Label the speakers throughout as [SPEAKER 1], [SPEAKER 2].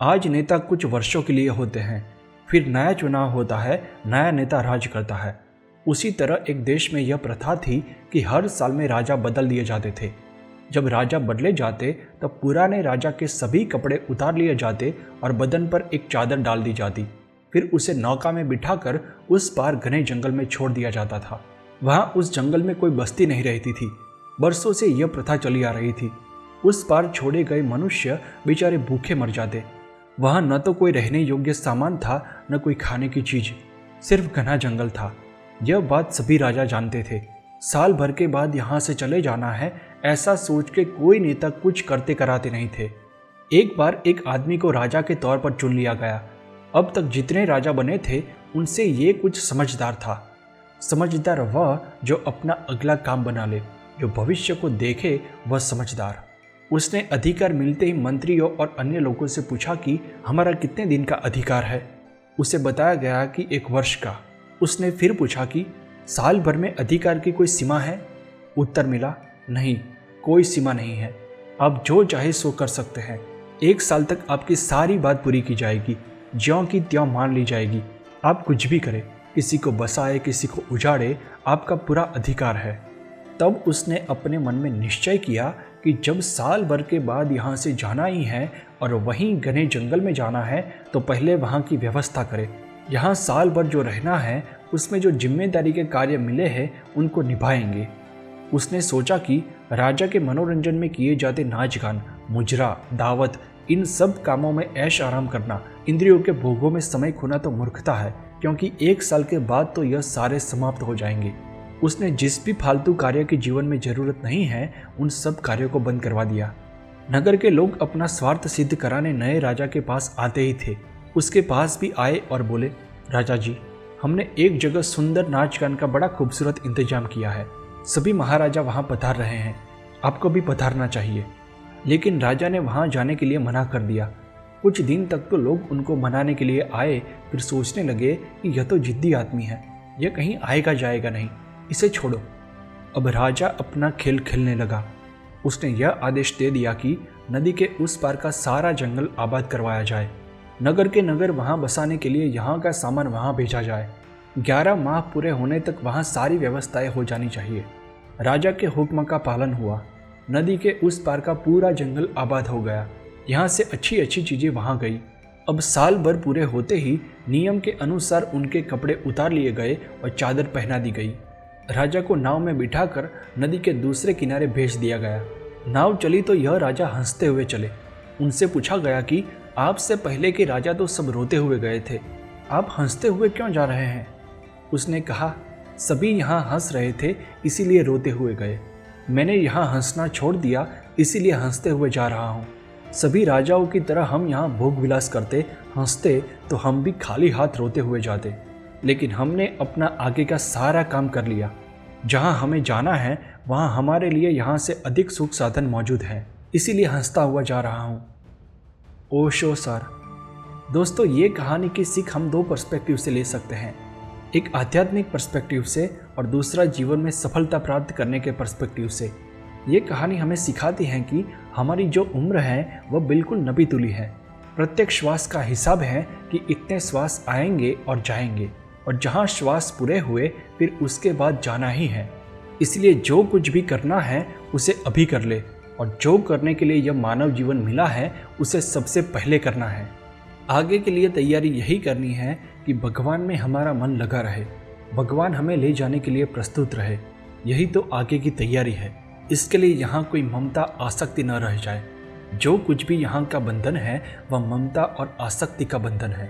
[SPEAKER 1] आज नेता कुछ वर्षों के लिए होते हैं, फिर नया चुनाव होता है, नया नेता राज करता है। उसी तरह एक देश में यह प्रथा थी कि हर साल में राजा बदल दिए जाते थे। जब राजा बदले जाते तब पुराने राजा के सभी कपड़े उतार लिए जाते और बदन पर एक चादर डाल दी जाती। फिर उसे नौका में बिठाकर उस पार घने जंगल में छोड़ दिया जाता था। वहाँ उस जंगल में कोई बस्ती नहीं रहती थी। बरसों से यह प्रथा चली आ रही थी। उस पार छोड़े गए मनुष्य बेचारे भूखे मर जाते। वहाँ न तो कोई रहने योग्य सामान था, न कोई खाने की चीज, सिर्फ घना जंगल था। यह बात सभी राजा जानते थे। साल भर के बाद यहाँ से चले जाना है, ऐसा सोच के कोई नेता कुछ करते कराते नहीं थे। एक बार एक आदमी को राजा के तौर पर चुन लिया गया। अब तक जितने राजा बने थे उनसे ये कुछ समझदार था। समझदार वह जो अपना अगला काम बना ले, जो भविष्य को देखे, वह समझदार। उसने अधिकार मिलते ही मंत्रियों और अन्य लोगों से पूछा कि हमारा कितने दिन का अधिकार है। उसे बताया गया कि 1 वर्ष का। उसने फिर पूछा कि साल भर में अधिकार की कोई सीमा है? उत्तर मिला, नहीं, कोई सीमा नहीं है। आप जो चाहे सो कर सकते हैं। 1 साल तक आपकी सारी बात पूरी की जाएगी, ज्यों की त्यों मान ली जाएगी। आप कुछ भी करें, किसी को बसाए, किसी को उजाड़े, आपका पूरा अधिकार है। तब उसने अपने मन में निश्चय किया कि जब साल भर के बाद यहाँ से जाना ही है और वहीं घने जंगल में जाना है, तो पहले वहाँ की व्यवस्था करे। यहाँ साल भर जो रहना है उसमें जो जिम्मेदारी के कार्य मिले हैं उनको निभाएंगे। उसने सोचा कि राजा के मनोरंजन में किए जाते नाच गान, मुजरा, दावत, इन सब कामों में ऐश आराम करना, इंद्रियों के भोगों में समय खोना तो मूर्खता है, क्योंकि 1 साल के बाद तो यह सारे समाप्त हो जाएंगे। उसने जिस भी फालतू कार्य की जीवन में जरूरत नहीं है उन सब कार्यों को बंद करवा दिया। नगर के लोग अपना स्वार्थ सिद्ध कराने नए राजा के पास आते ही थे। उसके पास भी आए और बोले, राजा जी, हमने एक जगह सुंदर नाच गान का बड़ा खूबसूरत इंतजाम किया है। सभी महाराजा वहाँ पधार रहे हैं, आपको भी पधारना चाहिए। लेकिन राजा ने वहाँ जाने के लिए मना कर दिया। कुछ दिन तक तो लोग उनको मनाने के लिए आए, फिर सोचने लगे कि यह तो जिद्दी आदमी है, यह कहीं आएगा जाएगा नहीं, इसे छोड़ो। अब राजा अपना खेल खेलने लगा। उसने यह आदेश दे दिया कि नदी के उस पार का सारा जंगल आबाद करवाया जाए। नगर के नगर वहाँ बसाने के लिए यहाँ का सामान वहाँ भेजा जाए। 11 माह पूरे होने तक वहाँ सारी व्यवस्थाएं हो जानी चाहिए। राजा के हुक्म का पालन हुआ। नदी के उस पार का पूरा जंगल आबाद हो गया। यहाँ से अच्छी अच्छी चीज़ें वहाँ गई। अब साल भर पूरे होते ही नियम के अनुसार उनके कपड़े उतार लिए गए और चादर पहना दी गई। राजा को नाव में बिठाकर नदी के दूसरे किनारे भेज दिया गया। नाव चली तो यह राजा हंसते हुए चले। उनसे पूछा गया कि आपसे पहले के राजा तो सब रोते हुए गए थे, आप हंसते हुए क्यों जा रहे हैं? उसने कहा, सभी यहाँ हंस रहे थे इसीलिए रोते हुए गए। मैंने यहाँ हंसना छोड़ दिया इसीलिए हंसते हुए जा रहा हूँ। सभी राजाओं की तरह हम यहाँ भोग विलास करते, हंसते तो हम भी खाली हाथ रोते हुए जाते। लेकिन हमने अपना आगे का सारा काम कर लिया। जहाँ हमें जाना है वहाँ हमारे लिए यहाँ से अधिक सुख साधन मौजूद हैं, इसीलिए हंसता हुआ जा रहा हूँ। ओशो सर। दोस्तों, ये कहानी की सीख हम 2 पर्सपेक्टिव से ले सकते हैं, एक आध्यात्मिक पर्सपेक्टिव से और दूसरा जीवन में सफलता प्राप्त करने के पर्सपेक्टिव से। ये कहानी हमें सिखाती है कि हमारी जो उम्र है वह बिल्कुल नबी तुली है। प्रत्येक श्वास का हिसाब है कि इतने श्वास आएंगे और जाएंगे, और जहाँ श्वास पूरे हुए फिर उसके बाद जाना ही है। इसलिए जो कुछ भी करना है उसे अभी कर ले, और जो करने के लिए यह मानव जीवन मिला है उसे सबसे पहले करना है। आगे के लिए तैयारी यही करनी है कि भगवान में हमारा मन लगा रहे, भगवान हमें ले जाने के लिए प्रस्तुत रहे। यही तो आगे की तैयारी है। इसके लिए यहाँ कोई ममता आसक्ति न रह जाए। जो कुछ भी यहाँ का बंधन है वह ममता और आसक्ति का बंधन है।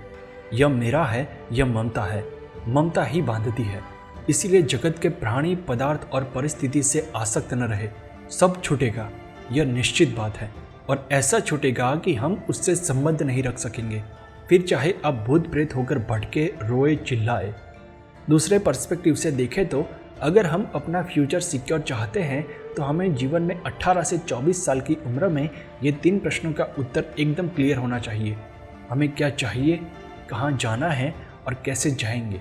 [SPEAKER 1] यह मेरा है, यह ममता है, ममता ही बांधती है। इसीलिए जगत के प्राणी, पदार्थ और परिस्थिति से आसक्त न रहे। सब छूटेगा, यह निश्चित बात है, और ऐसा छूटेगा कि हम उससे संबंध नहीं रख सकेंगे। फिर चाहे आप भूत प्रेत होकर भटके, रोए, चिल्लाए। दूसरे पर्सपेक्टिव से देखें तो अगर हम अपना फ्यूचर सिक्योर चाहते हैं तो हमें जीवन में 18 से 24 साल की उम्र में ये 3 प्रश्नों का उत्तर एकदम क्लियर होना चाहिए। हमें क्या चाहिए, कहाँ जाना है और कैसे जाएंगे।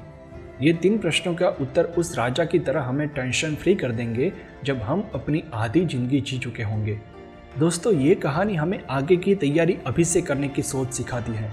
[SPEAKER 1] ये 3 प्रश्नों का उत्तर उस राजा की तरह हमें टेंशन फ्री कर देंगे जब हम अपनी आधी जिंदगी जी चुके होंगे। दोस्तों, ये कहानी हमें आगे की तैयारी अभी से करने की सोच सिखाती है।